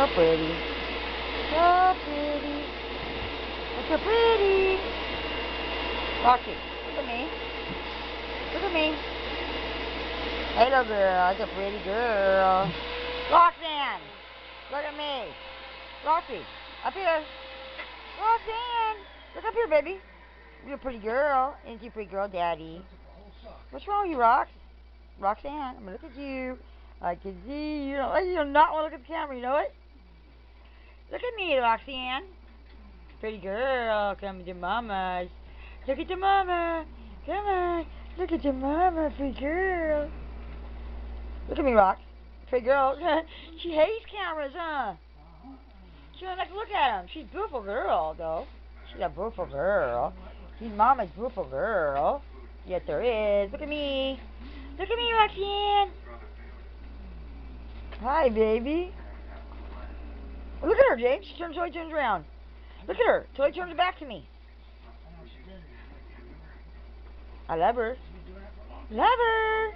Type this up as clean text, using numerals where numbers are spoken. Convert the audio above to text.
So pretty. So pretty. Look so pretty. Roxy, look at me. Look at me. Hey, little girl. That's a pretty girl. Roxanne, look at me. Roxy, up here. Roxanne, look up here, baby. You're a pretty girl. Ain't you a pretty girl, Daddy? What's wrong with you, Roxanne, I'm gonna look at you. I can see you. You do not want to look at the camera, you know it? Look at me, Roxanne. Pretty girl. Come with your mama. Look at your mama. Come on. Look at your mama, pretty girl. Look at me, Rox. Pretty girl. She hates cameras, huh? She doesn't like to look at them. She's a beautiful girl, though. She's a beautiful girl. She's mama's beautiful girl. Yes, there is. Look at me. Look at me, Roxanne. Hi, baby. Look at her, James. She totally turns around. Look at her. Totally turns back to me. I love her. Love her.